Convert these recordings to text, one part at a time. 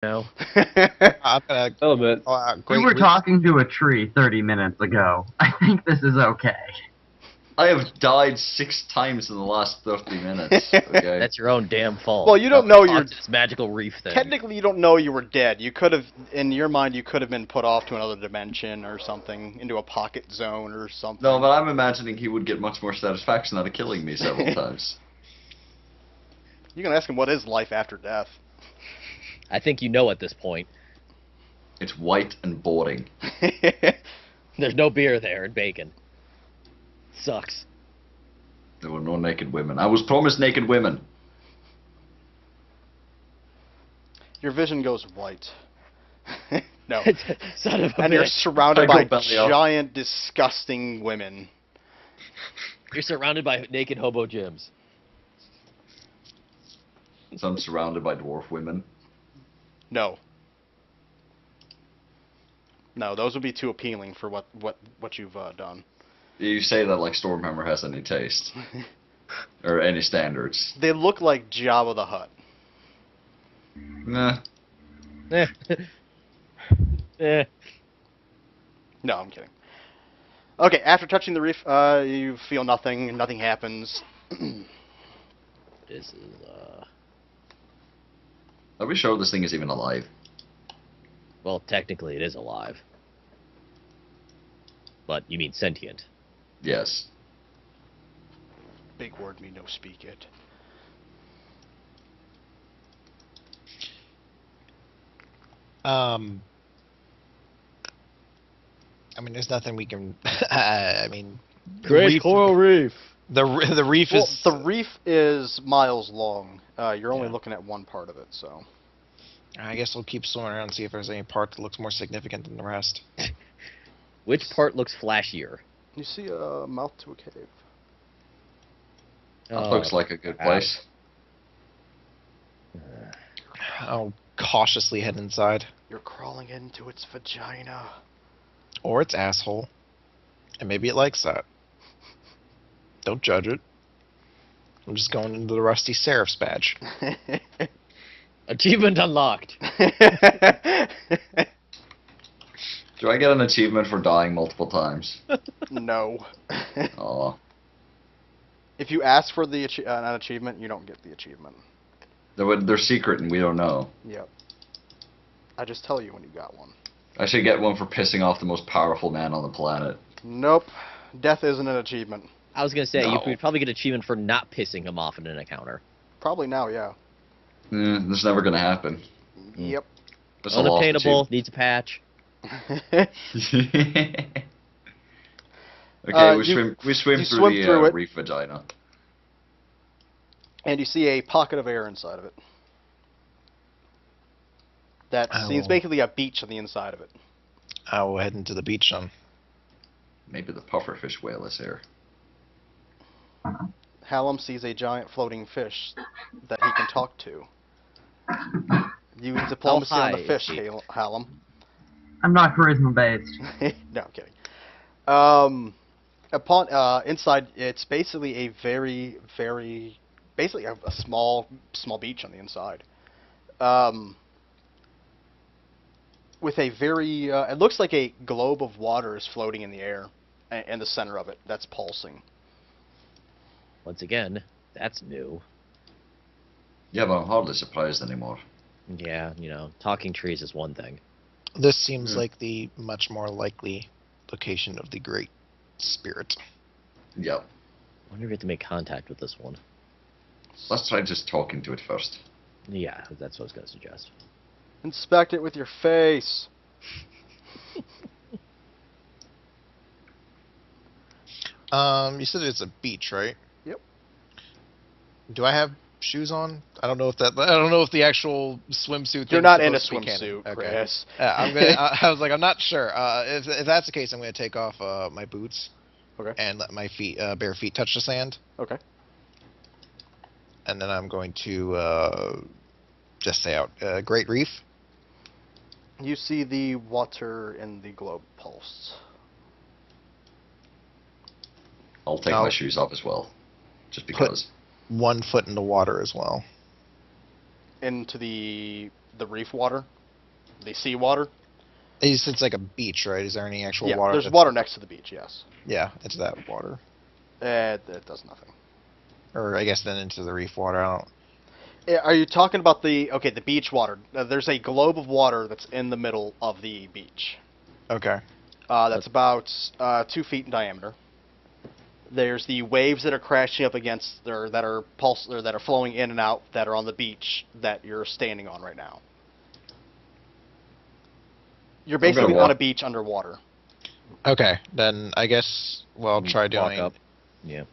No. I'm gonna. A little bit. We Great were reef. talking to a tree 30 minutes ago. I think this is okay. I have died 6 times in the last 30 minutes. Okay. That's your own damn fault. Well, you don't know Talk you're to this magical reef thing. technically you don't know you were dead. You could have, in your mind, you could have been put off to another dimension or something, into a pocket zone or something. No, but I'm imagining he would get much more satisfaction out of killing me several times. You can ask him what is life after death. I think you know at this point. It's white and boring. There's no beer there and bacon. Sucks. There were no naked women. I was promised naked women. Your vision goes white. No. Son of a And you're bitch. surrounded I by go belly up. giant, disgusting women. You're surrounded by naked hobo gyms. So I'm surrounded by dwarf women. No. No, those would be too appealing for what you've done. You say that like Stormhammer has any taste. Or any standards. They look like Jabba the Hutt. Nah. Eh. Eh. No, I'm kidding. Okay, after touching the reef, you feel nothing. Nothing happens. This is, Are we sure this thing is even alive? well, technically it is alive. But you mean sentient. Yes. Big word me no speak it. I mean, there's nothing we can. I mean, Great coral reef. the reef Well, is the reef is miles long. You're only Yeah. looking at one part of it, so. I guess we'll keep swimming around and see if there's any part that looks more significant than the rest. Which part looks flashier? You see a mouth to a cave. That looks like a good ah. place. I'll cautiously head inside, You're crawling into its vagina. or its asshole, and maybe it likes that. Don't judge it. I'm just going into the Rusty Seraph's badge. Achievement unlocked. Do I get an achievement for dying multiple times? No. Aw. If you ask for the an achievement, you don't get the achievement. They're secret and we don't know. Yep. I just tell you when you got one. I should get one for pissing off the most powerful man on the planet. Nope. Death isn't an achievement. I was gonna say, No. you could probably get achievement for not pissing him off in an encounter. Probably now, yeah. This is never gonna happen. Yep. That's a lost Unobtainable, needs a patch. achievement. Okay, we you swim swim through the through it. reef vagina. And you see a pocket of air inside of it. That seems Oh. basically a beach on the inside of it. I'll head into the beach then. Maybe the pufferfish whale is here. Hallam sees a giant floating fish that he can talk to. Use diplomacy on high the fish, is he? Hallam. I'm not charisma based. No, I'm kidding. Inside, it's basically a basically a small beach on the inside. With a very, it looks like a globe of water is floating in the air, in the center of it. That's pulsing. Once again, that's new. Yeah, but I'm hardly surprised anymore. Yeah, you know, talking trees is one thing. This seems like the much more likely location of the Great Spirit. Yep. I wonder if you have to make contact with this one. Let's try just talking to it first. Yeah, that's what I was gonna suggest. Inspect it with your face. You said it's a beach, right? Yep. Do I have shoes on? I don't know if the actual swimsuit. You're thing's not in a supposed to be canon. swimsuit, Okay. Chris. Yeah, I'm gonna. I was like, I'm not sure. If that's the case, I'm gonna take off my boots Okay. and let my feet, bare feet, touch the sand, Okay. and then I'm going to just say out Great Reef. You see the water in the globe pulse. I'll take I'll my shoes off as well. Just put- because. 1 foot in the water as well. Into the the reef water, the sea water. It's like a beach, right? Is there any actual Yeah, water? there's that's- water next to the beach. Yes. Yeah, it's that water. It does nothing. Or I guess then into the reef water. I don't. Are you talking about the beach water? There's a globe of water that's in the middle of the beach. Okay. That's about 2 feet in diameter. There's the waves that are crashing up against, or that are that are flowing in and out, that are on the beach that you're standing on right now. You're gonna basically on walk- a beach underwater. Okay, then I guess what I'll try Walk doing up. Yeah.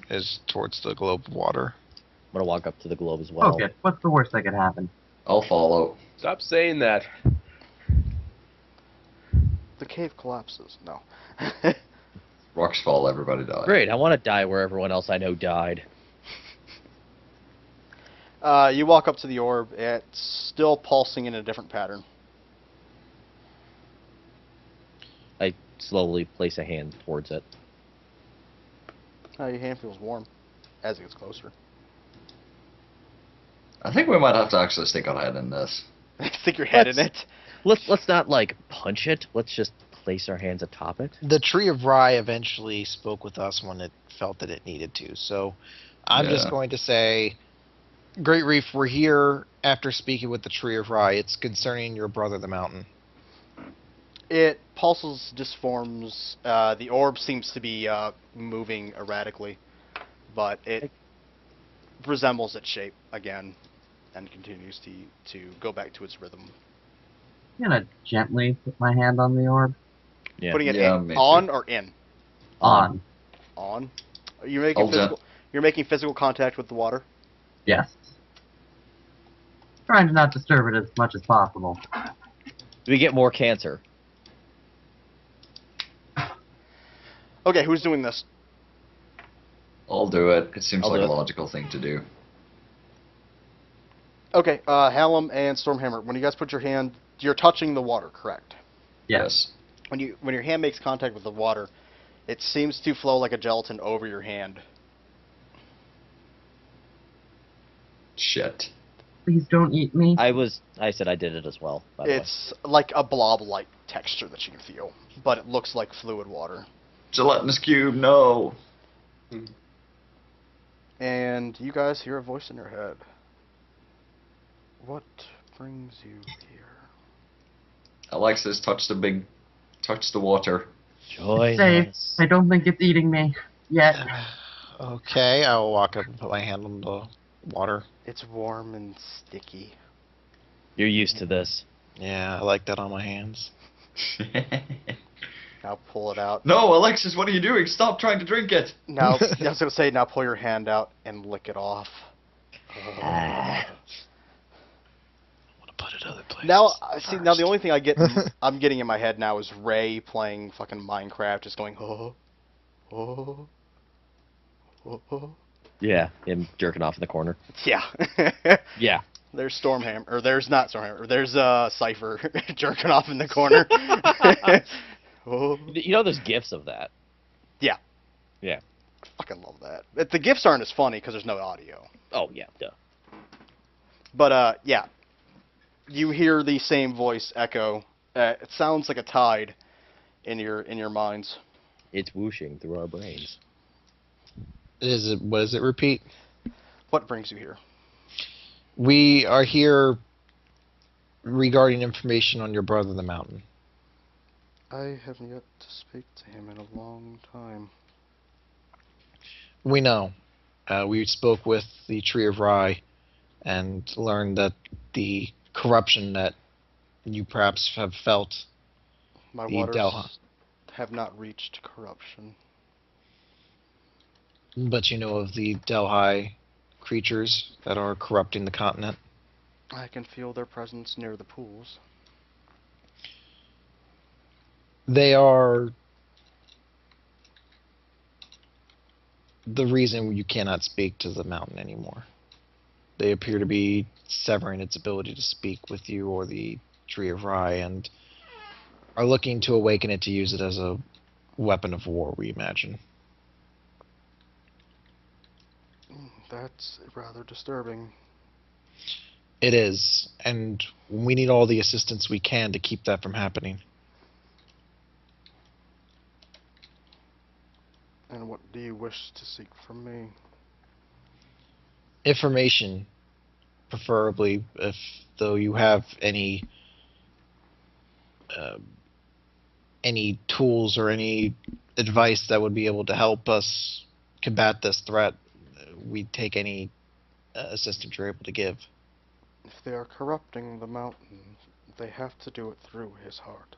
is towards the globe of water. I'm gonna walk up to the globe as well. Okay, what's the worst that could happen? I'll follow. Stop saying that. The cave collapses. No. Rocks fall, everybody dies. Great. I want to die where everyone else I know died. You walk up to the orb. It's still pulsing in a different pattern. I slowly place a hand towards it. Your hand feels warm as it gets closer. I think we might have to actually stick our head in this. Stick your head in Let's- it. Let's not like punch it. Let's just place our hands atop it. The Tree of Rye eventually spoke with us when it felt that it needed to. So I'm just Yeah. going to say, Great Reef, we're here after speaking with the Tree of Rye. It's concerning your brother, the mountain. It pulses, disforms. The orb seems to be moving erratically, but it resembles its shape again and continues to go back to its rhythm. I'm gonna gently put my hand on the orb. Yeah. Putting it Yeah, in, me on too. or in? On. On. You're making Hold physical. You're making physical contact with the water. Yes. Trying to not disturb it as much as possible. Do we get more cancer? Okay, who's doing this? I'll do it. It seems I'll like do a it. logical thing to do. Okay, Hallam and Stormhammer. When you guys put your hand, you're touching the water, correct? Yes. When your hand makes contact with the water, it seems to flow like a gelatin over your hand. Shit. Please don't eat me. I said I did it as well. By the way. It's like a blob-like texture that you can feel, but it looks like fluid water. Gelatinous cube, no. And you guys hear a voice in your head. What brings you here? Alexis, touch the water. Join Safe. us. I don't think it's eating me yet. Okay, I'll walk up and put my hand on the water. It's warm and sticky. You're used to this. Yeah, I like that on my hands. Now pull it out. No, Alexis, what are you doing? Stop trying to drink it. Now, I was gonna say, now pull your hand out and lick it off. I want to put it other places. Now, see, now the first. only thing I'm getting in my head now is Ray playing fucking Minecraft, just going, oh, oh, oh, oh. Yeah, him jerking off in the corner. Yeah. Yeah. There's Stormhammer, or there's not Stormhammer, there's Cypher jerking off in the corner. Oh, You know, there's gifs of that. fucking love that. The GIFs aren't as funny because there's no audio. Oh yeah, duh. But yeah, you hear the same voice echo. It sounds like a tide in your minds. It's whooshing through our brains. What does it repeat? What brings you here? We are here regarding information on your brother, the mountain. I have yet to speak to him in a long time. We know. We spoke with the Tree of Rye and learned that the corruption that you perhaps have felt, My The waters Delha. have not reached corruption. but you know of the Delhi creatures that are corrupting the continent. I can feel their presence near the pools. They are the reason you cannot speak to the mountain anymore. They appear to be severing its ability to speak with you or the Tree of Rye and are looking to awaken it to use it as a weapon of war, we imagine. That's rather disturbing. It is, and we need all the assistance we can to keep that from happening. And what do you wish to seek from me? Information, preferably, if though you have uh, any tools or any advice that would be able to help us combat this threat, we'd take any assistance you're able to give. If they are corrupting the mountain, they have to do it through his heart.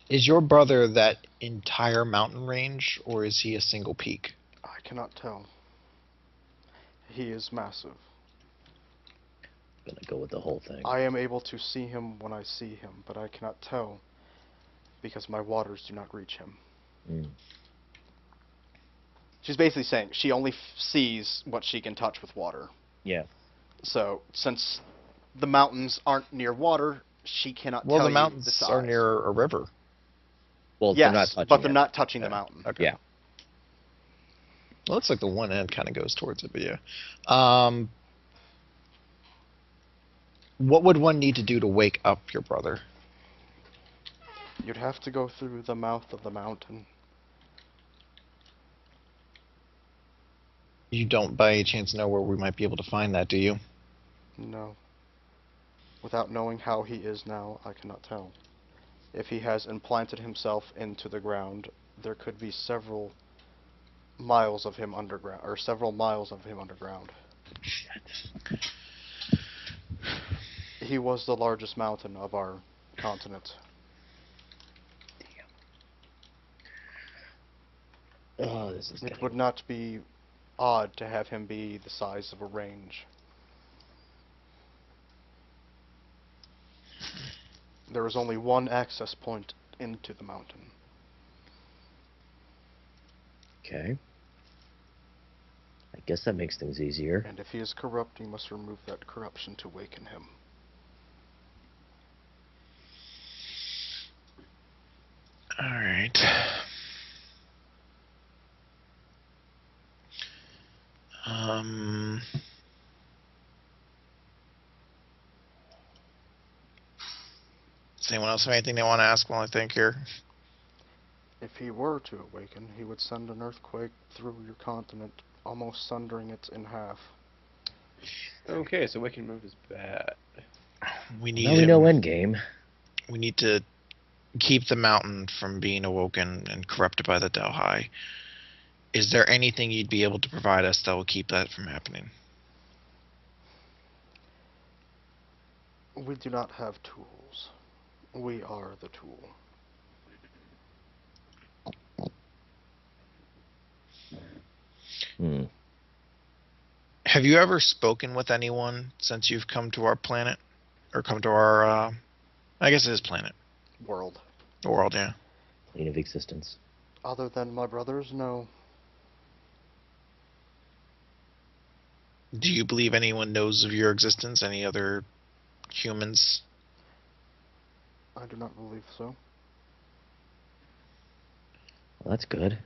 Is your brother that entire mountain range, or is he a single peak? I cannot tell. He is massive. Gonna go with the whole thing. I am able to see him when I see him, but I cannot tell because my waters do not reach him. Mm. She's basically saying she only sees what she can touch with water. Yeah. So, since the mountains aren't near water, she cannot Well, tell the you mountains the size. are near a river. Well, Yes, they're not touching but they're it. not touching the Yeah. mountain. Okay. Yeah. Well, looks like the one end kind of goes towards it, but yeah. What would one need to do to wake up your brother? You'd have to go through the mouth of the mountain. You don't by any chance know where we might be able to find that, do you? No. Without knowing how he is now, I cannot tell. If he has implanted himself into the ground, there could be several miles of him underground, or several miles of him underground. Shit. He was the largest mountain of our continent. Oh, this is It getting... would not be odd to have him be the size of a range. There is only one access point into the mountain. Okay. I guess that makes things easier. And if he is corrupt, you must remove that corruption to waken him. Alright. Does anyone else have anything they want to ask while I think here? If he were to awaken, he would send an earthquake through your continent, almost sundering it in half. Okay, so Wicked Move is bad. We need Now we know endgame. we need to keep the mountain from being awoken and corrupted by the Delhi. Is there anything you'd be able to provide us that will keep that from happening? We do not have tools. We are the tool. Hmm. Have you ever spoken with anyone since you've come to our planet? Or come to our, I guess it is planet. World. World, yeah. Plane of existence. Other than my brothers, no. Do you believe anyone knows of your existence? Any other humans? I do not believe so. Well, that's good.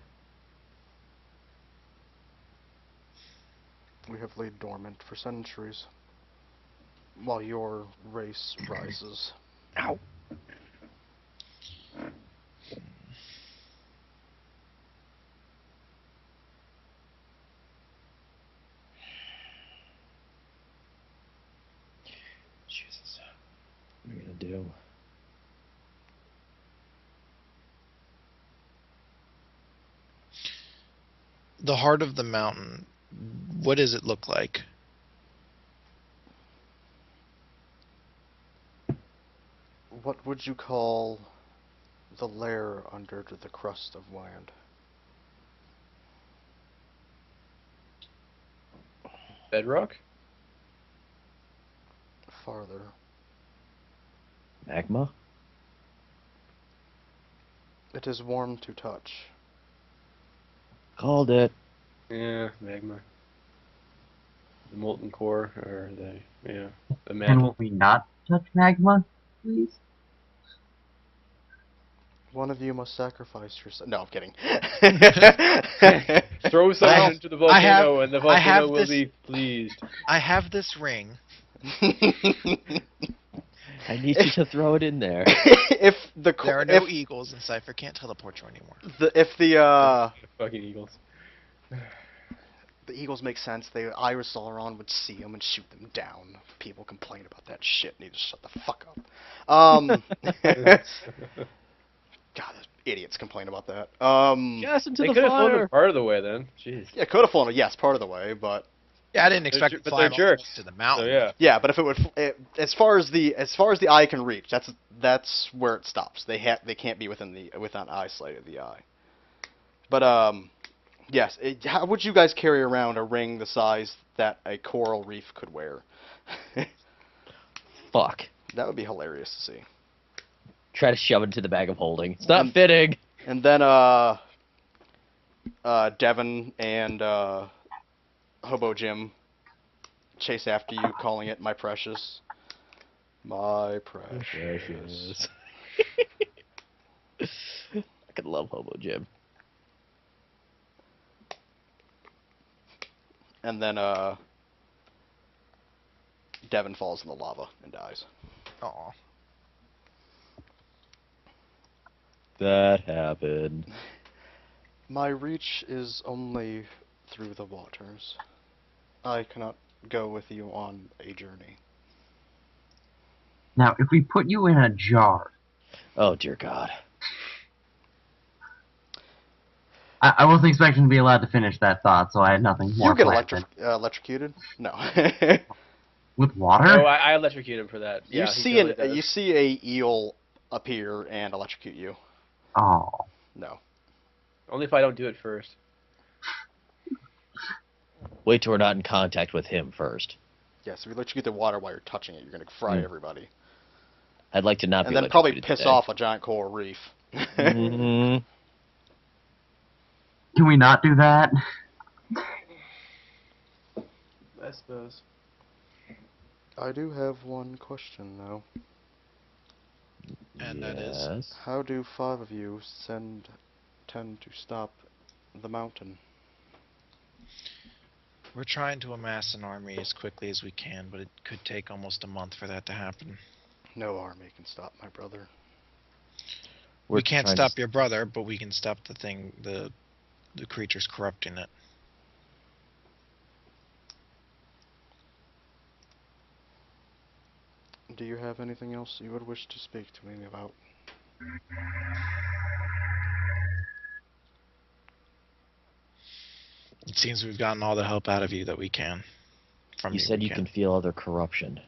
We have laid dormant for centuries, while your race rises. Ow. Jesus. What are we gonna do? The heart of the mountain, what does it look like? What would you call the lair under the crust of land? Bedrock? Farther. Magma? It is warm to touch. Called it. Yeah, magma. The molten core, or the And mantle. will we not touch magma, please? One of you must sacrifice yourself. No, I'm kidding. Throw someone have- into the volcano, and the I have volcano will this- be pleased. I have this ring. I need you to throw it in there. if the There are no eagles, and Cypher can't teleport you anymore. if the Fucking eagles. the Eagles make sense. The Iris Sauron would see them and shoot them down. People complain about that shit. Need to shut the fuck up. God, those idiots complain about that. Cast into They the could have flown fire. them part of the way then. Jeez. Yeah, could have flown. Yes, part of the way, but Yeah, I didn't expect it to But fly they're jerks. to the So mountain. yeah. yeah, but if it would, as far as the eye can reach, that's where it stops. They can't be within eyesight of the eye. But yes. How would you guys carry around a ring the size that a coral reef could wear? Fuck. That would be hilarious to see. Try to shove it into the bag of holding. It's not And- fitting. And then Devin and Hobo Jim chase after you, calling it my precious. My precious. I could love Hobo Jim. And then Devin falls in the lava and dies. Aw. That happened. My reach is only through the waters. I cannot go with you on a journey. Now, if we put you in a jar, Oh dear God. I wasn't expecting to be allowed to finish that thought, so I had nothing more You get planned. electrocuted? No. With water? Oh, I electrocute him for that. You Yeah, he totally does. you see a eel appear and electrocute you. Oh. No. Only if I don't do it first. Wait till we're not in contact with him first. Yes, if you electrocute the water while you're touching it, you're going to fry everybody. I'd like to not And be then probably electrocuted piss today. off a giant coral reef. Mhm. Can we not do that? I suppose. I do have one question, though. And that is? Yes. How do 5 of you tend to stop the mountain? We're trying to amass an army as quickly as we can, but it could take almost a month for that to happen. No army can stop my brother. We're We can't trying to stop your brother, but we can stop the creatures corrupting it. Do you have anything else you would wish to speak to me about? It seems we've gotten all the help out of you that we can. From You said we you can feel other corruption.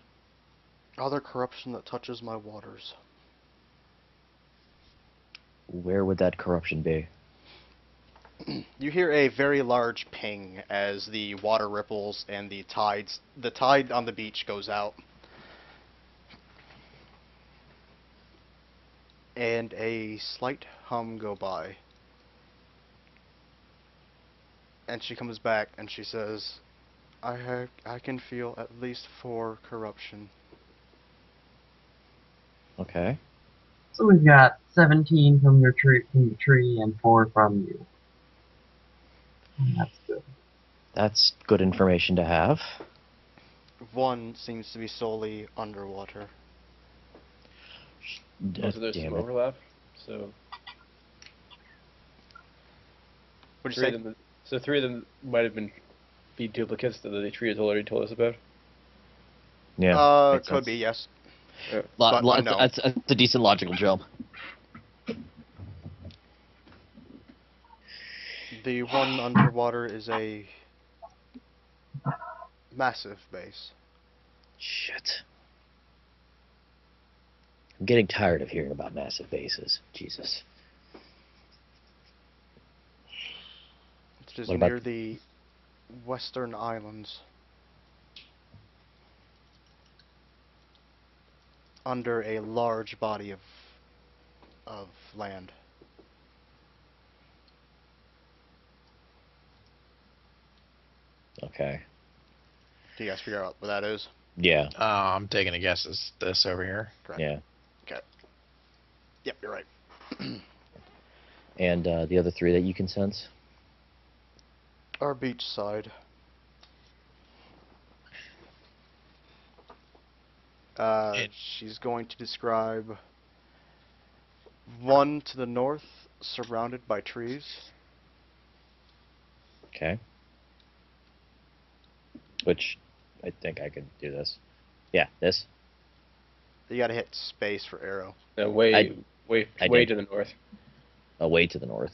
Other corruption that touches my waters. Where would that corruption be? You hear a very large ping as the water ripples and the tide on the beach goes out. And a slight hum go by. And she comes back and she says, I can feel at least 4 corruption. Okay. So we've got 17 from the tree and 4 from you. That's good. That's good information to have. 1 seems to be solely underwater. Also, there's Damn some it. overlap. So What'd you three say? of them. So 3 of them might have be duplicates that the tree has already told us about. Yeah. makes Could sense. be, yes. Lo- but lo- unknown. that's a decent logical jump. The one underwater is a massive base. Shit. I'm getting tired of hearing about massive bases. Jesus. It is What about- near the western islands. Under a large body of land. Okay. Do you guys figure out what that is? Yeah. I'm taking a guess. Is this over here? Correct. Yeah. Yep, you're right. And the other 3 that you can sense? Our beach side. She's going to describe one to the north, surrounded by trees. Okay. Which, I think I could do this. Yeah, this. You gotta hit space for arrow. No, I way did. to the north. Away to the north.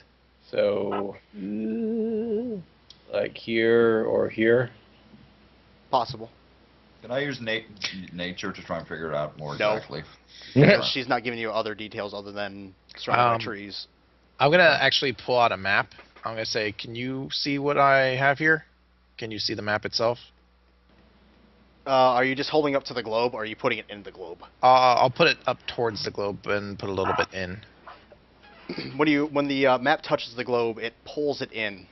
So, like here or here. Possible. Can I use nature to try and figure it out more No. exactly? Because she's not giving you other details other than surrounded by trees. I'm gonna actually pull out a map. I'm gonna say, can you see what I have here? Can you see the map itself? Are you just holding up to the globe, or are you putting it in the globe? I'll put it up towards the globe and put a little bit in. When the map touches the globe, it pulls it in,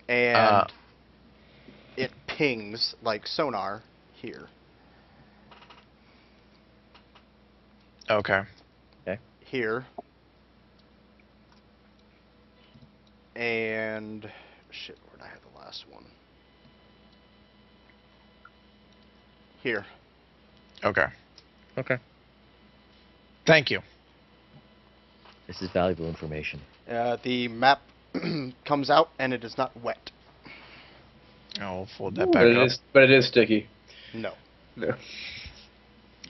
and it pings like sonar here. Okay. Here. And shit, where'd I have the last one? Here. Okay. Okay. Thank you. This is valuable information. The map comes out and it is not wet. I'll fold that back up. But it is sticky. No. No.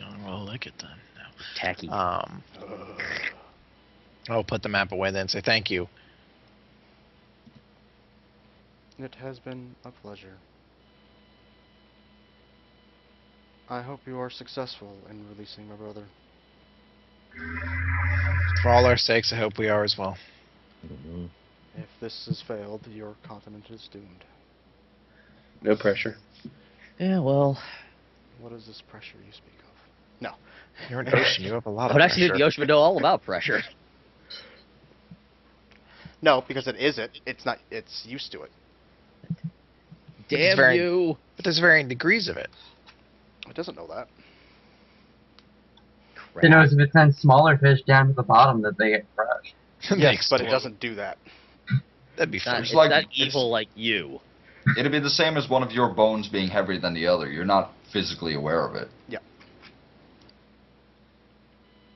Oh, well, lick it then. No. Tacky. I'll put the map away then and say thank you. It has been a pleasure. I hope you are successful in releasing my brother. For all our sakes, I hope we are as well. Mhm. If this has failed, your continent is doomed. No pressure. Yeah, well, What is this pressure you speak of? No. You're an ocean. You have a lot I of would actually pressure. the ocean would know all about pressure. No, because it isn't. It's not. It's used to it. Damn very- you! But there's varying degrees of it. It doesn't know that. It knows if it sends smaller fish down to the bottom that they get crushed. They Yes, but it explode. doesn't do that. That'd be It's not, fun. it's like- not it's- evil like you. It'd be the same as one of your bones being heavier than the other. You're not physically aware of it.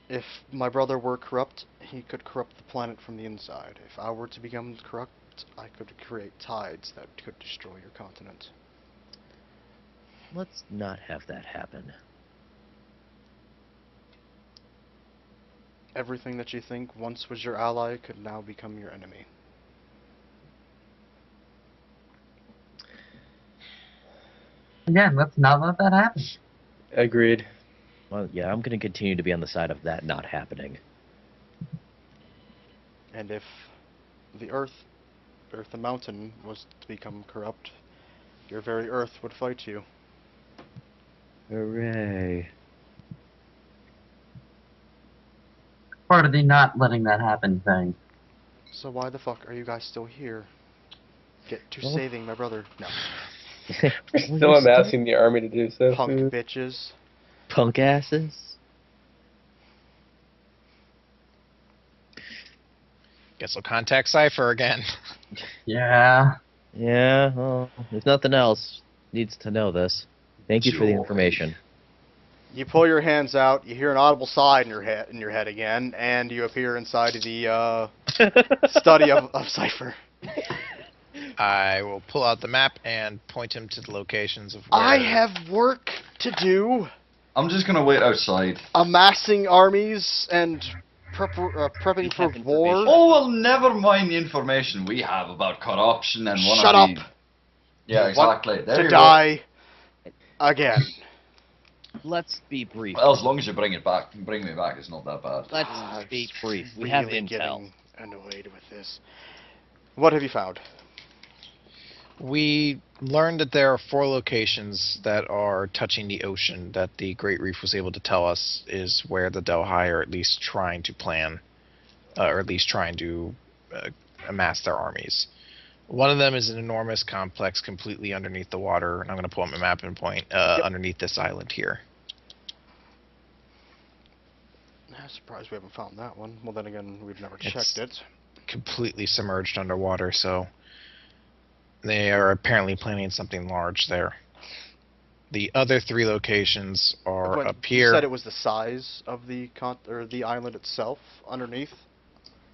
If my brother were corrupt, he could corrupt the planet from the inside. If I were to become corrupt, I could create tides that could destroy your continent. Let's not have that happen. Everything that you think once was your ally could now become your enemy. Again, let's not let that happen. Agreed. Well, yeah, I'm going to continue to be on the side of that not happening. And if the Earth the mountain, was to become corrupt, your very Earth would fight you. Hooray. Part of the not letting that happen thing. So why the fuck are you guys still here? Get to Well- saving my brother. No. Still amassing the army to do so. Punk bitches. Punk asses. Guess we'll contact Cypher again. Yeah. Yeah, well, if nothing else, needs to know this. Thank you for the Joy. information. You pull your hands out, you hear an audible sigh in your head again, and you appear inside of the study of Cypher. I will pull out the map and point him to the locations of where... I have work to do, I'm just gonna wait outside. amassing armies and prepping for have war. information. Oh, well, never mind the information we have about corruption and one Shut of the... up. Yeah, Want exactly. There to you die again. Let's be brief. go. Well, as long as you bring me back, it's not that bad. Let's I'm be brief. We have really intel. getting annoyed with this. What have you found? We learned that there are 4 locations that are touching the ocean that the Great Reef was able to tell us is where the Delhi are at least trying to plan, or at least trying to amass their armies. One of them is an enormous complex completely underneath the water, and I'm going to pull up my map and point underneath this island here. Surprised we haven't found that one. Well, then again, we've never It's- checked it. Completely submerged underwater, so they are apparently planning something large there. The other 3 locations are When up you here. said it was the size of the the island itself underneath.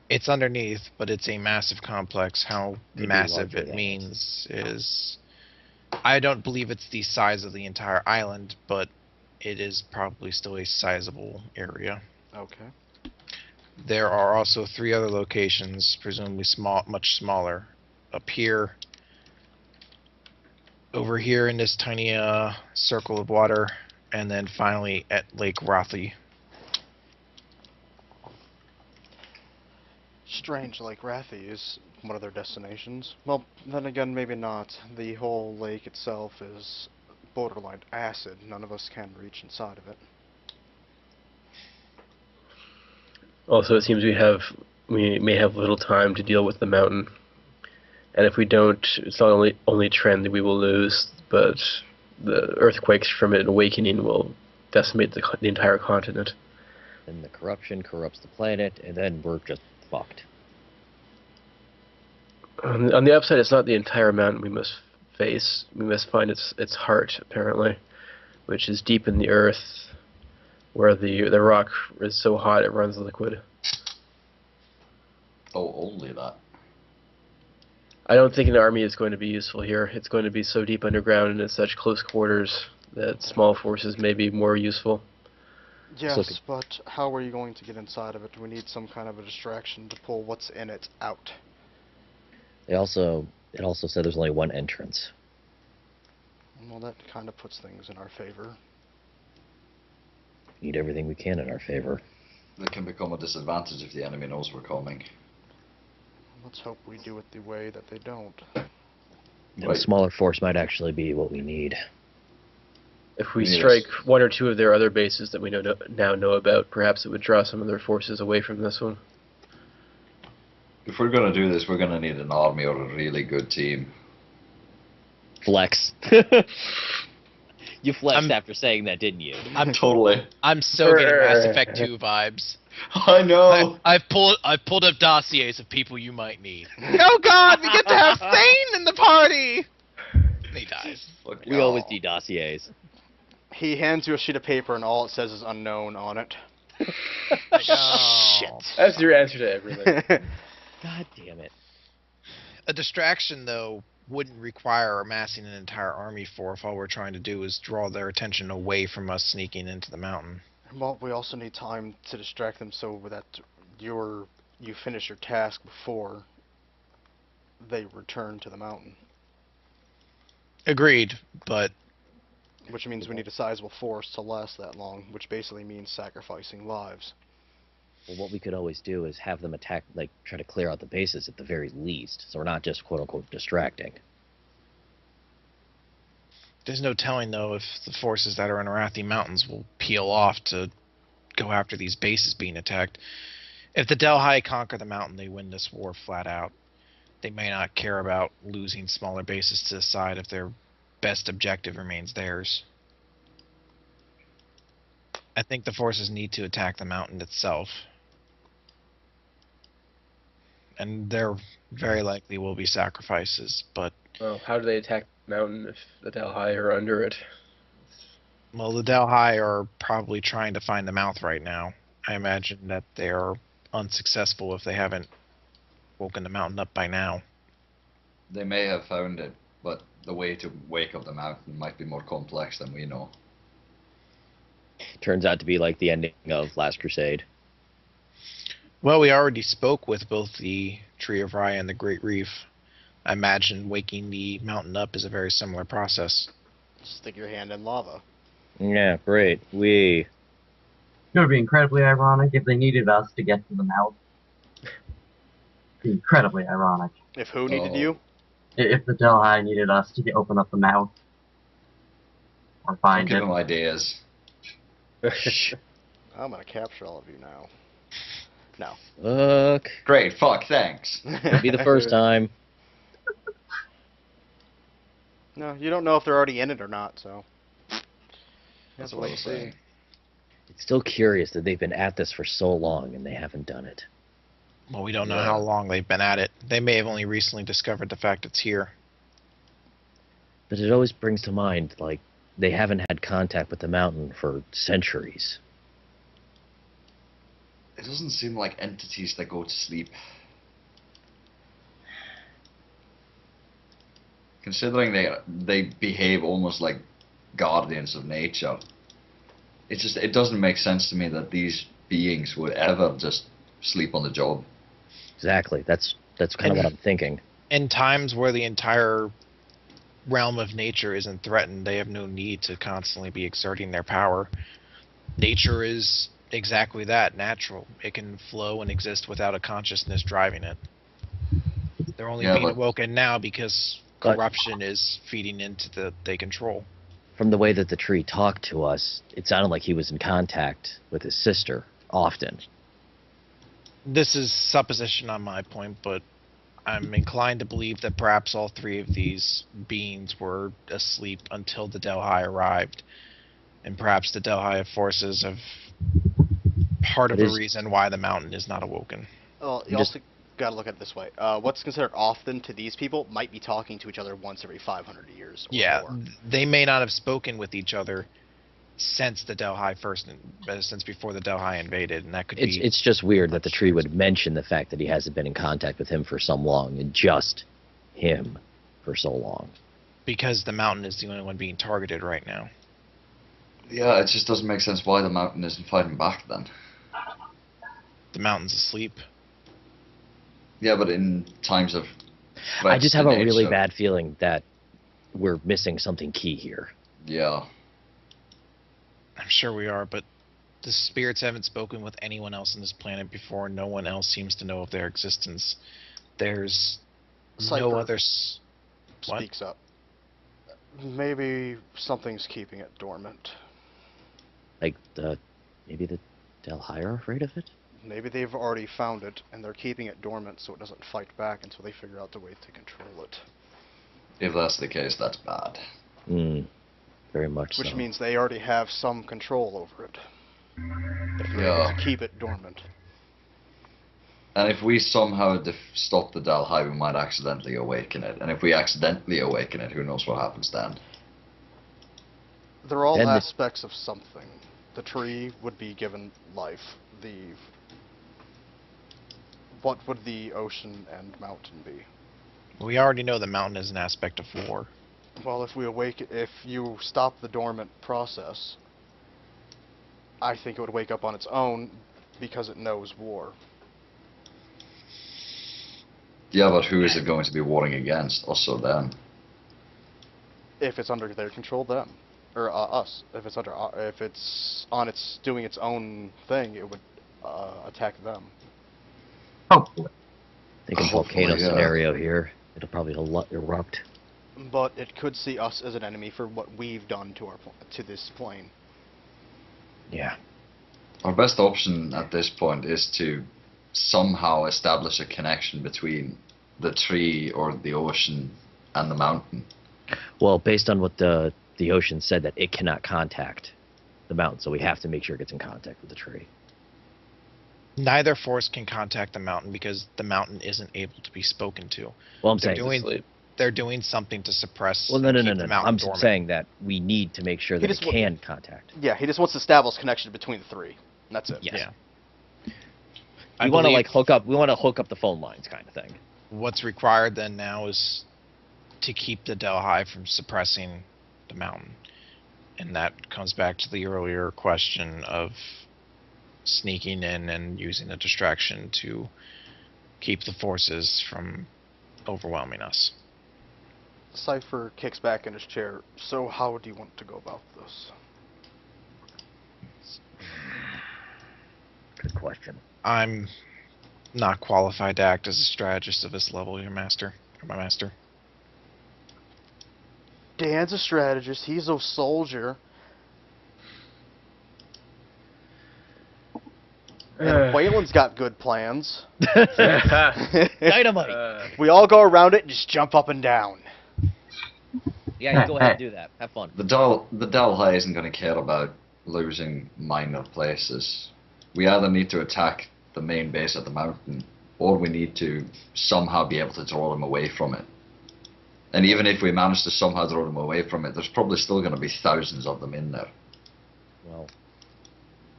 It's underneath, but it's a massive complex. How Maybe massive larger it than it. means is... I don't believe it's the size of the entire island, but it is probably still a sizable area. Okay. There are also 3 other locations, presumably much smaller, up here, over here in this tiny circle of water, and then finally at Lake Rothy. Strange Lake Rathy is one of their destinations. Well, then again, maybe not. The whole lake itself is borderline acid. None of us can reach inside of it. Also, it seems we may have little time to deal with the mountain, and if we don't, it's not only trend that we will lose, but the earthquakes from it awakening will decimate the entire continent. And the corruption corrupts the planet, and then we're just fucked. On the upside, it's not the entire mountain we must face. We must find its heart, apparently, which is deep in the earth, where the rock is so hot it runs liquid. Oh, only that. I don't think an army is going to be useful here. It's going to be so deep underground and in such close quarters that small forces may be more useful. Yes, looking- but how are you going to get inside of it? We need some kind of a distraction to pull what's in it out. It also said there's only one entrance. Well, that kind of puts things in our favor. Need everything we can in our favor. That can become a disadvantage if the enemy knows we're coming. Let's hope we do it the way that they don't. And Right. a smaller force might actually be what we need. If we Yes. strike one or two of their other bases that we now know about, perhaps it would draw some of their forces away from this one. If we're gonna do this, we're gonna need an army or a really good team. Flex. You flexed after saying that, didn't you? Totally. I'm so getting Mass Effect 2 vibes. I know. I've pulled up dossiers of people you might need. Oh God, we get to have Thane in the party. And he dies. Fuck We y'all. always do dossiers. He hands you a sheet of paper and all it says is unknown on it. Like, oh. That's your answer to everything. God damn it. A distraction, though, wouldn't require amassing an entire army for if all we're trying to do is draw their attention away from us sneaking into the mountain. Well, we also need time to distract them so that you finish your task before they return to the mountain. Agreed, but Which means we need a sizable force to last that long, which basically means sacrificing lives. Well, what we could always do is have them attack, like, try to clear out the bases at the very least, so we're not just quote-unquote distracting. there's no telling, though, if the forces that are in Arathi Mountains will peel off to go after these bases being attacked. If the Delhi conquer the mountain, they win this war flat out. They may not care about losing smaller bases to the side if their best objective remains theirs. I think the forces need to attack the mountain itself. And there very likely will be sacrifices, but, Well, how do they attack the mountain if the Delhi are under it? well, the Delhi are probably trying to find the mouth right now. I imagine that they are unsuccessful if they haven't woken the mountain up by now. They may have found it, but the way to wake up the mountain might be more complex than we know. Turns out to be like the ending of Last Crusade. Well, we already spoke with both the Tree of Raya and the Great Reef. I imagine waking the mountain up is a very similar process. Stick your hand in lava. Yeah, great. It would be incredibly ironic if they needed us to get to the mouth. Be incredibly ironic. If who needed Uh-oh. you? If the Delhi needed us to open up the mouth. Or Don't find give it. them ideas. I'm gonna capture all of you now. No. Fuck. Great, fuck, thanks. Be the first time. No, you don't know if they're already in it or not, so. That's Have to what I wait was and see. saying. It's still curious that they've been at this for so long and they haven't done it. Well, we don't know Yeah. how long they've been at it. They may have only recently discovered the fact it's here. But it always brings to mind, like, they haven't had contact with the mountain for centuries. It doesn't seem like entities that go to sleep. Considering they behave almost like guardians of nature, it doesn't make sense to me that these beings would ever just sleep on the job. Exactly. That's kind of what I'm thinking. In times where the entire realm of nature isn't threatened, they have no need to constantly be exerting their power. Nature is exactly that, natural. It can flow and exist without a consciousness driving it. They're only Yeah, being but- awoken now because But- corruption is feeding into they control. From the way that the tree talked to us, it sounded like he was in contact with his sister often. This is supposition on my point, but I'm inclined to believe that perhaps all three of these beings were asleep until the Delhi arrived. And perhaps the Delhi forces have part of It the is- reason why the mountain is not awoken. Well, you Just- also got to look at it this way. What's considered often to these people might be talking to each other once every 500 years. Or Yeah, more. they may not have spoken with each other since the Delhi since before the Delhi invaded, and that could be It's just weird that the tree would mention the fact that he hasn't been in contact with him for so long, and just him for so long. because the mountain is the only one being targeted right now. Yeah, it just doesn't make sense why the mountain isn't fighting back then. The mountain's asleep. Yeah, but in times of I threats just to have a really nature- bad feeling that we're missing something key here. Yeah. I'm sure we are, but the spirits haven't spoken with anyone else on this planet before. No one else seems to know of their existence. There's no Cypher other. What? speaks up. Maybe something's keeping it dormant. Like, maybe the Delhi are afraid of it? Maybe they've already found it and they're keeping it dormant so it doesn't fight back until they figure out the way to control it. If that's the case, that's bad. Very much Which so. means they already have some control over it. If they're Yeah. able to keep it dormant. And if we somehow stop the Dalhai, we might accidentally awaken it. And if we accidentally awaken it, who knows what happens then? They're all Then the- aspects of something. The tree would be given life. What would the ocean and mountain be? We already know the mountain is an aspect of war. Well, if you stop the dormant process, I think it would wake up on its own because it knows war. Yeah, but who is it going to be warring against? Us or them? If it's under their control, them or us. If it's doing its own thing, it would attack them. Hopefully. Thinking Hopefully, volcano yeah. scenario here. It'll probably erupt. But it could see us as an enemy for what we've done to this plane. Yeah. Our best option at this point is to somehow establish a connection between the tree or the ocean and the mountain. Well, based on what the ocean said, that it cannot contact the mountain, so we have to make sure it gets in contact with the tree. Neither force can contact the mountain because the mountain isn't able to be spoken to. Well, I'm They're saying. doing they're doing something to suppress. Well, no. and keep the mountain I'm dormant. saying that we need to make sure that it just wa- can contact. Yeah, he just wants to establish connection between the three. And that's it. Yes. Yeah. I We want to believe like hook up. We want to hook up the phone lines, kind of thing. what's required then now is to keep the Delhi from suppressing the mountain. And that comes back to the earlier question of sneaking in and using a distraction to keep the forces from overwhelming us. Cypher kicks back in his chair. So how do you want to go about this? Good question. I'm not qualified to act as a strategist of this level, your master, or my master. Dan's a strategist. He's a soldier. And Waylon's got good plans. Dynamite. We all go around it and just jump up and down. Yeah, you go ahead and do that. Have fun. The Dalhai isn't going to care about losing minor places. We either need to attack the main base at the mountain, or we need to somehow be able to draw them away from it. And even if we manage to somehow draw them away from it, there's probably still going to be thousands of them in there. Well,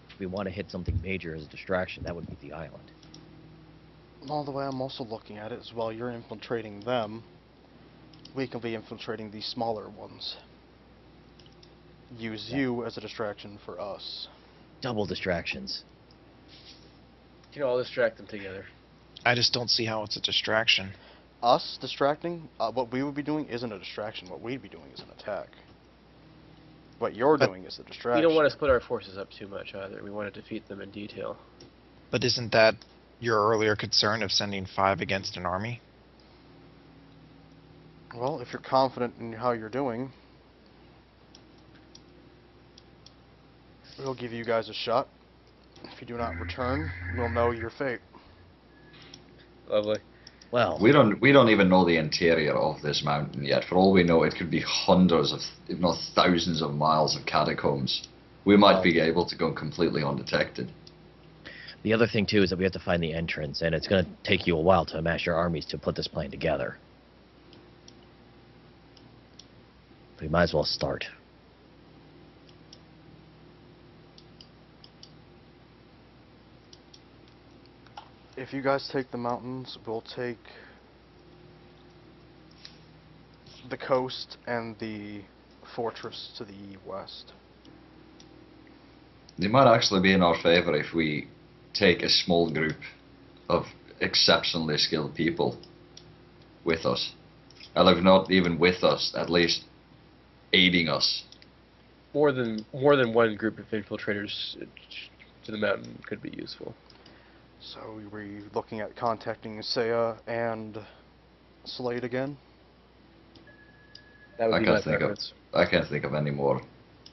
if we want to hit something major as a distraction, that would be the island. Well, the way I'm also looking at it is while you're infiltrating them, we can be infiltrating these smaller ones. Use you as a distraction for us. Double distractions. You can all distract them together. I just don't see how it's a distraction. Us distracting, what we would be doing isn't a distraction. What we'd be doing is an attack. What you're But doing is a We distraction. don't want to split our forces up too much either. We want to defeat them in detail. But isn't that your earlier concern of sending 5 against an army? Well, if you're confident in how you're doing, we'll give you guys a shot. If you do not return, we'll know your fate. Lovely. Well, We don't even know the interior of this mountain yet. For all we know, it could be hundreds of, if not thousands of miles of catacombs. We might be able to go completely undetected. the other thing too is that we have to find the entrance, and it's going to take you a while to amass your armies to put this plan together. We might as well start. If you guys take the mountains, we'll take the coast and the fortress to the west. It might actually be in our favor if we take a small group of exceptionally skilled people with us. And if not even with us, at least aiding us. More than one group of infiltrators to the mountain could be useful. So we're looking at contacting Saya and Slade again. That would I be can't my think of- preference. I can't think of any more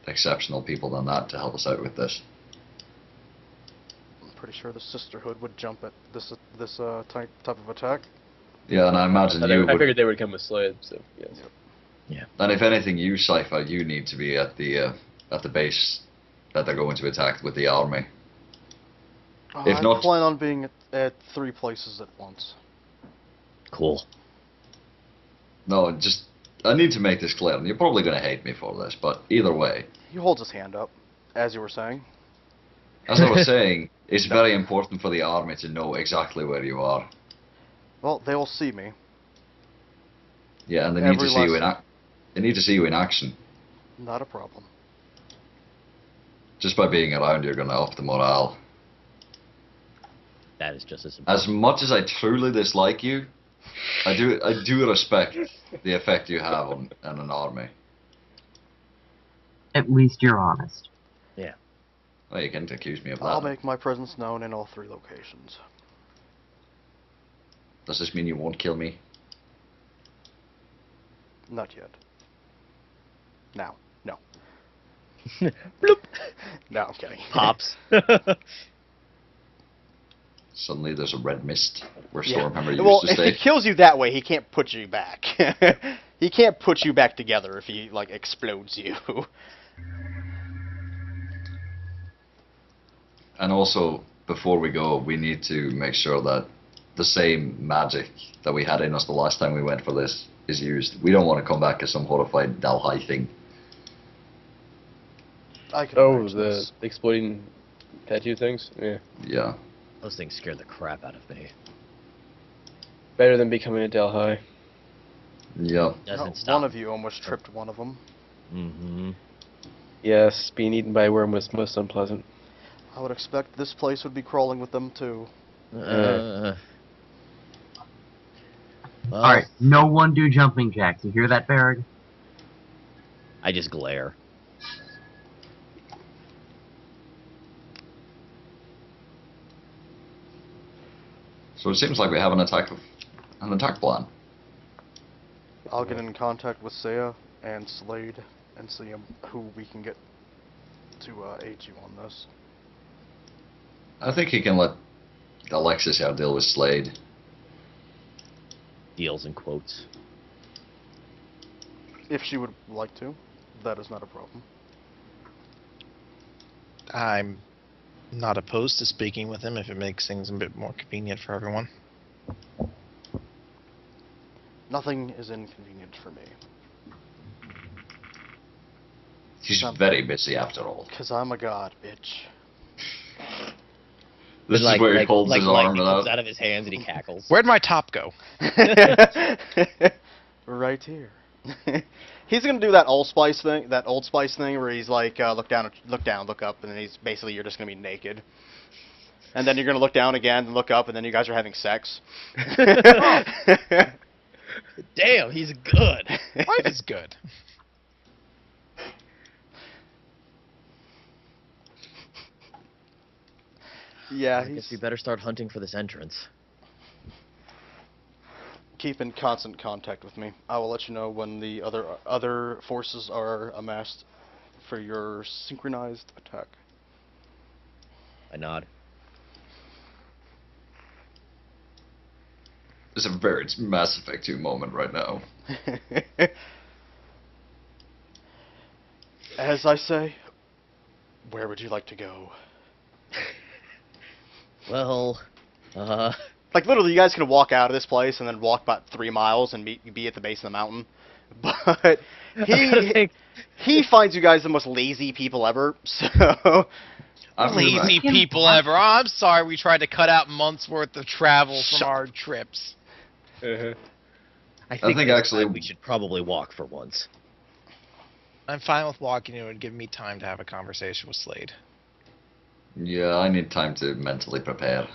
exceptional people than that to help us out with this. I'm pretty sure the Sisterhood would jump at this type of attack. Yeah, and I imagine you I would. figured they would come with Slade, so yes. And if anything, you, Cypher, you need to be at the base that they're going to attack with the army. If I not- plan on being at 3 places at once. Cool. No, just I need to make this clear, and you're probably going to hate me for this, but either way, He holds his hand up, as you were saying. as I was saying, it's very important for the army to know exactly where you are. Well, they will see me. Yeah, and they need to Every see you lesson. they need to see you in action. Not a problem. Just by being around, you're going to up the morale. That is just as As much as I truly dislike you, I do respect the effect you have on an army. At least you're honest. Well, you can't accuse me of I'll that. make my presence known in all 3 locations. Does this mean you won't kill me? Not yet. Now. No. Bloop. No, I'm kidding. Pops. Suddenly there's a red mist where Yeah. Stormhammer used Well, to if stay. he kills you that way, he can't put you back. He can't put you back together if he, like, explodes you. And also, before we go, we need to make sure that the same magic that we had in us the last time we went for this is used. We don't want to come back as some horrified Dalhai thing. I can Oh, arrange the this. exploding tattoo things? Yeah. Yeah. Those things scared the crap out of me. Better than becoming a Delhi. Yeah. Doesn't No, stop. one of you almost tripped one of them. Mm-hmm. Yes, being eaten by a worm was most unpleasant. I would expect this place would be crawling with them too. Well, Alright, no one do jumping jacks. You hear that, Barrett? I just glare. So it seems like we have an attack plan. I'll get in contact with Saya and Slade and see who we can get to aid you on this. I think he can let Alexis here deal with Slade. Deals in quotes. If she would like to, that is not a problem. I'm not opposed to speaking with him if it makes things a bit more convenient for everyone. Nothing is inconvenient for me. He's Some- very busy after all. Because I'm a god, bitch. This is where he holds his arm lightning comes out. out of his hands and he cackles. Where'd my top go? Right here. He's gonna do that Old Spice thing, where he's like, look down, look up, and then he's basically you're just gonna be naked. And then you're gonna look down again and look up, and then you guys are having sex. Damn, he's good. Life is good. Yeah, I guess we he's better start hunting for this entrance. keep in constant contact with me. I will let you know when the other forces are amassed for your synchronized attack. I nod. It's a very Mass Effect 2 moment right now. As I say, where would you like to go? Well, Like literally, you guys can walk out of this place and then walk about 3 miles and be at the base of the mountain. But he finds you guys the most lazy people ever. So I'm Lazy people ever. Oh, I'm sorry we tried to cut out months worth of travel from our trips. Uh-huh. I think think this actually- time we should probably walk for once. I'm fine with walking. It would give me time to have a conversation with Slade. Yeah, I need time to mentally prepare.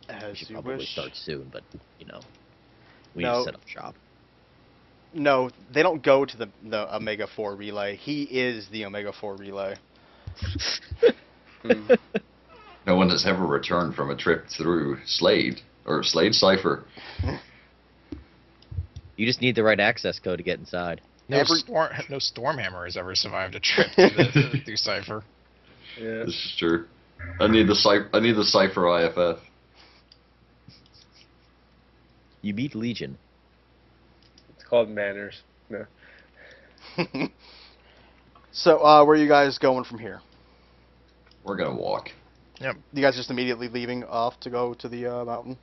We as should you probably wish. start soon, but you know, we No. need to set up shop. No, they don't go to the Omega 4 relay. He is the Omega 4 relay. No one has ever returned from a trip through Slade, or Slade Cipher. You just need the right access code to get inside. No, Every- no Stormhammer has ever survived a trip through Cipher. Yeah. This is true. I need the Cipher IFF. You beat Legion. It's called manners. No. So, where are you guys going from here? We're gonna walk. You guys just immediately leaving off to go to the mountain?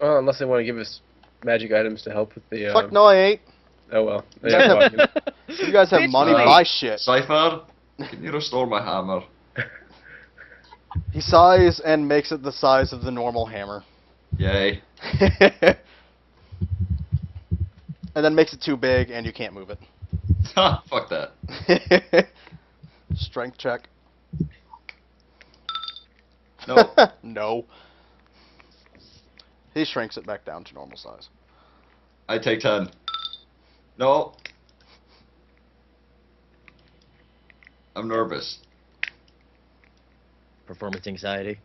Well, unless they want to give us magic items to help with the. Fuck no, I ain't. Oh well. Yeah. Yeah, walking. You guys have Bitch, money to no. buy shit. Cipher, can you restore my hammer? He sighs and makes it the size of the normal hammer. Yay. And then makes it too big and you can't move Ha, fuck that. it. Strength check. No. No. He shrinks it back down to normal size. I take 10. No. I'm nervous. Performance anxiety.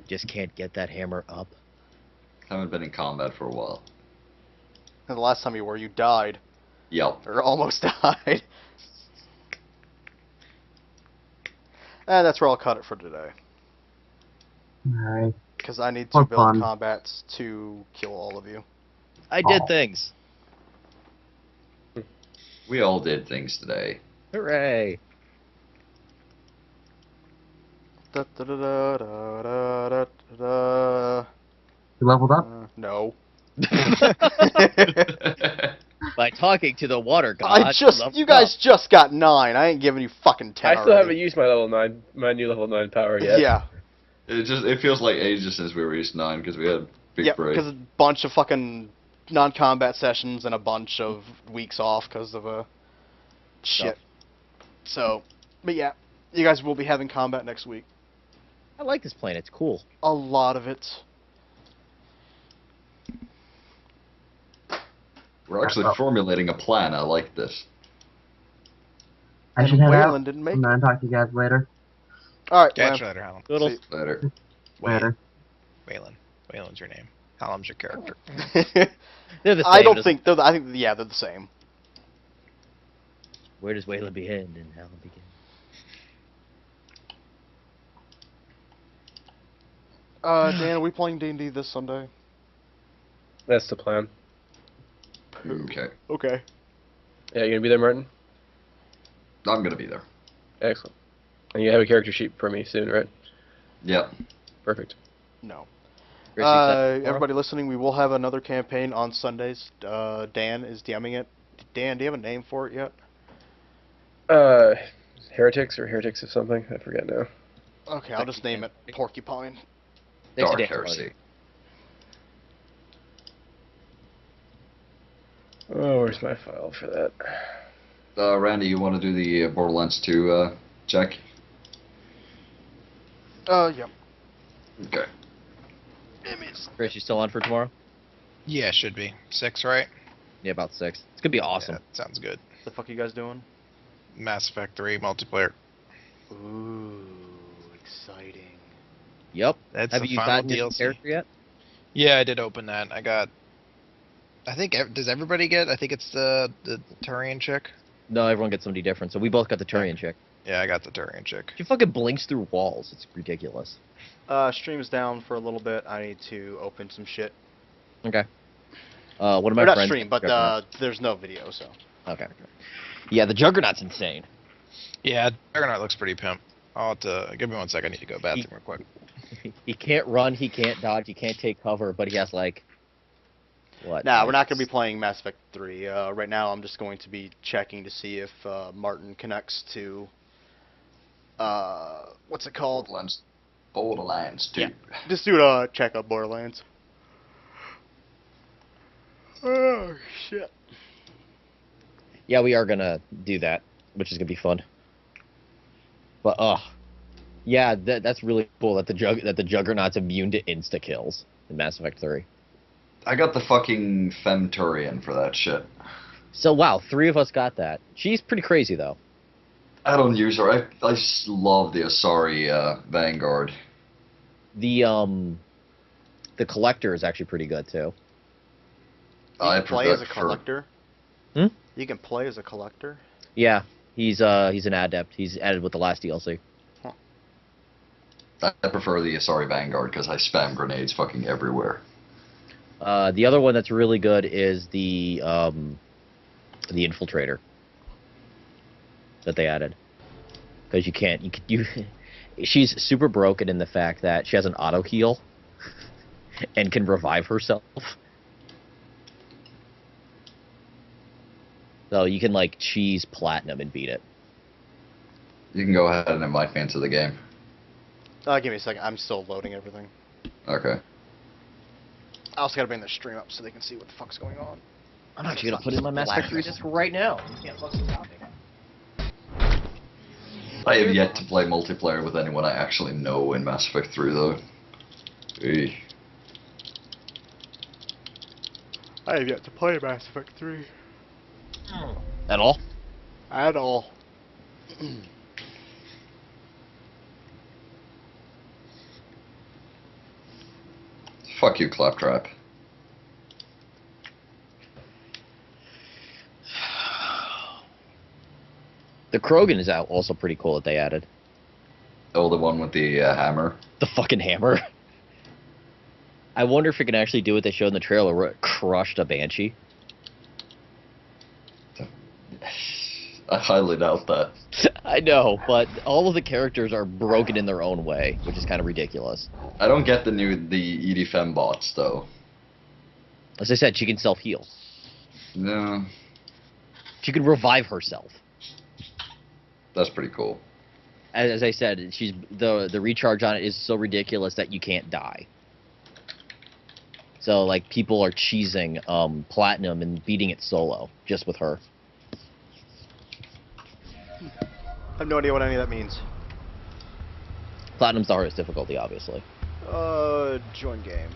Just can't get that hammer up. Haven't been in combat for a while. And the last time you were, you died. Yep. Or almost died. And that's where I'll cut it for today. Alright. Because I need to For build fun. combats to kill all of you. I did Oh. things. We all did things today. Hooray! Da, da, da, da, da, da, da, da. You leveled up? No. By talking to the water god. You guys just got 9. I ain't giving you fucking 10 I still already. haven't used my new level 9 power yet. Yeah. It feels like ages since we reached 9 because we had big Yeah, break. because a bunch of fucking non-combat sessions and a bunch of weeks off because of shit. So, but yeah, you guys will be having combat next week. I like this plan. It's cool. A lot of it. We're actually formulating a plan. I like this. I And should head out. Waylon didn't make I'm it. gonna talk to you guys later. All right, Catch Lamb. you later, Hallam. Doodles. Later. Later. Waylon. Waylon's your name. Hallam's your character. They're the same. I don't doesn't- think I think they're the same. Where does Waylon begin and Hallam begin? Dan, are we playing D&D this Sunday? That's the plan. Okay. Okay. Yeah, you gonna be there, Martin? I'm gonna be there. Excellent. And you have a character sheet for me soon, right? Yep. Perfect. No. Chris, you set tomorrow? Everybody listening, we will have another campaign on Sundays. Dan is DMing it. Dan, do you have a name for it yet? Heretics or Heretics of something? I forget now. Okay, I'll just name it Porcupine. Thanks to Dark Dan. Heresy. Oh, where's my file for that? Randy, you want to do the Borderlands 2 check? Yep. Okay. Chris, you still on for tomorrow? Yeah, should be 6, right? Yeah, about 6. It's gonna be awesome. Yeah, sounds good. The fuck you guys doing? Mass Effect 3 multiplayer. Ooh, exciting. Yep. That's Have the you final gotten your DLC. character yet? Yeah, I did open that. I got. I think does everybody get? I think it's the Turian chick. No, everyone gets somebody different. So we both got the Turian chick. Yeah, I got the Turian chick. She fucking blinks through walls. It's ridiculous. Stream's down for a little bit. I need to open some shit. Okay. One of my Or not friends. stream, but Juggernaut. there's no video, so. Okay. Yeah, the Juggernaut's insane. Yeah, Juggernaut looks pretty pimp. I'll have to give me 1 second. I need to go bathroom real quick. He can't run, he can't dodge, he can't take cover, but he has like what? Nah, we're not going to be playing Mass Effect 3. Right now, I'm just going to be checking to see if Martin connects to. What's it called? Borderlands 2. Yeah. Just do a check of Borderlands. Oh, shit. Yeah, we are gonna do that, which is gonna be fun. But yeah, that's really cool that the Juggernaut's immune to insta kills in Mass Effect 3. I got the fucking Femturian for that shit. So wow, 3 of us got that. She's pretty crazy though. I don't use her. I just love the Asari Vanguard. The Collector is actually pretty good too. You I can play as a prefer- collector? Hmm? You can play as a collector? Yeah, he's an adept. He's added with the last DLC. I prefer the Asari Vanguard because I spam grenades fucking everywhere. The other one that's really good is the Infiltrator that they added, because she's super broken in the fact that she has an auto heal and can revive herself. So you can like cheese platinum and beat it. You can go ahead and invite me into the game. Give me a second. I'm still loading everything. Okay. I also gotta bring the stream up so they can see what the fuck's going on. I'm actually gonna put in my Mass Effect 3 disc right now. You can't fucking stop me. I have yet to play multiplayer with anyone I actually know in Mass Effect 3 though. Eey. I have yet to play Mass Effect 3. At all? At all. Fuck you, Claptrap. The Krogan is out also pretty cool that they added. Oh, the one with the hammer. The fucking hammer. I wonder if it can actually do what they showed in the trailer where it crushed a Banshee. I highly doubt that. I know, but all of the characters are broken in their own way, which is kind of ridiculous. I don't get the ED Fembots though. As I said, she can self-heal. No, She can revive herself. that's pretty cool. As I said, she's the recharge on it is so ridiculous that you can't die. So like people are cheesing platinum and beating it solo just with her. I have no idea what any of that means. Platinum's the hardest difficulty, obviously. Join game.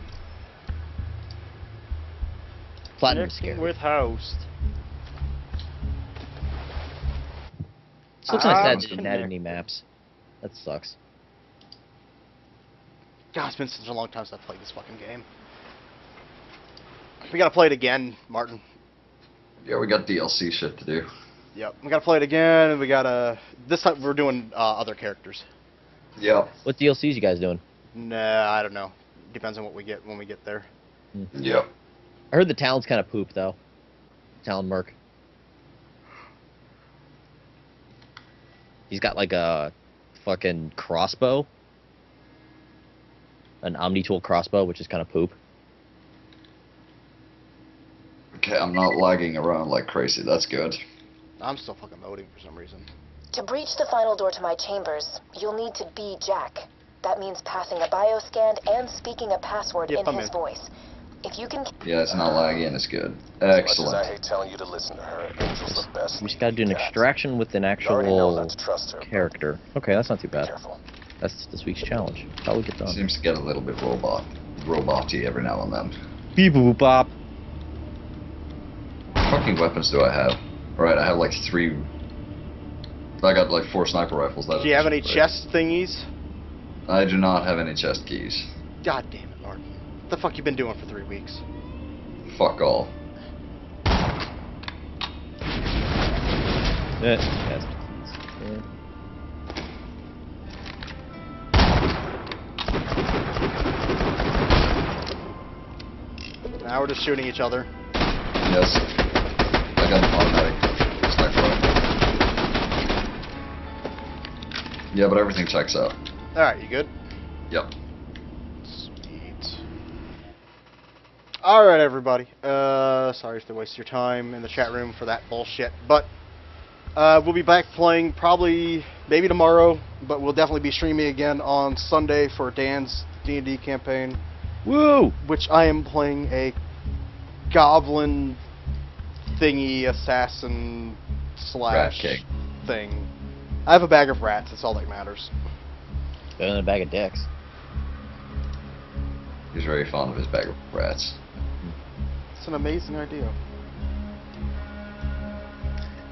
Platinum's Connecting scary. with host. It's looks like I'm that didn't add any maps. That sucks. God, it's been such a long time since I played this fucking game. We gotta play it again, Martin. Yeah, we got DLC shit to do. Yep, we gotta play it again, and we gotta... This time we're doing other characters. Yep. What DLCs you guys doing? Nah, I don't know. Depends on what we get when we get there. Yep. I heard the Talon's kind of poop though. Talon Merc. He's got like a fucking crossbow. An Omni-tool crossbow, which is kind of poop. Okay, I'm not lagging around like crazy. That's good. I'm still fucking loading for some reason. To breach the final door to my chambers, you'll need to be Jack. That means passing a bioscan and speaking a password Yep, in I'm his in. voice. If you can... Yeah, it's not laggy and it's good. As much as I Excellent. hate telling you to listen to her, Angel's the best. We just lead gotta do an you got. extraction with an You already know actual not to trust her. character. Okay, that's not too Be bad. careful. That's this week's challenge. How we get done. Seems to get a little bit robot-y every now and then. Beep boop bop. What fucking weapons do I have? Alright, I have like 3. I got like 4 sniper rifles. That's Do you have any great. chest thingies? I do not have any chest keys. God damn it, Lord. What the fuck you been doing for 3 weeks? Fuck all. Yes. Now we're just shooting each other. Yes. I got an automatic sniper rifle. Yeah, but everything checks out. Alright, you good? Yep. Sweet. Alright, everybody. Sorry to waste your time in the chat room for that bullshit, but we'll be back playing probably, maybe tomorrow, but we'll definitely be streaming again on Sunday for Dan's D&D campaign, Woo! which I am playing a goblin thingy assassin Rat slash cake. thing. I have a bag of rats, that's all that matters. Better than a bag of dicks. He's very fond of his bag of rats. It's an amazing idea.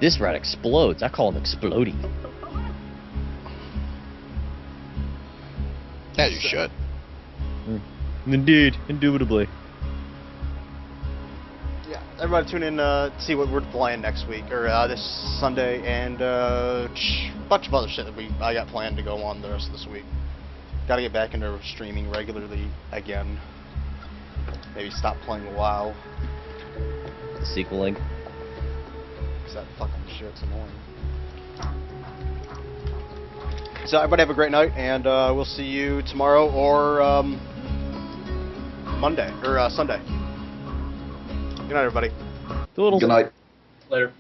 This rat explodes. I call him Explodey. Yeah, you should. Indeed, indubitably. Yeah, everybody tune in to see what we're playing next week, or this Sunday, and a bunch of other shit that I got planned to go on the rest of this week. Gotta get back into streaming regularly again. Maybe stop playing WoW, The sequeling. because that fucking shit's annoying. So everybody have a great night, and we'll see you tomorrow or Monday, or Sunday. Good night, everybody. Doodles. Good night. Later.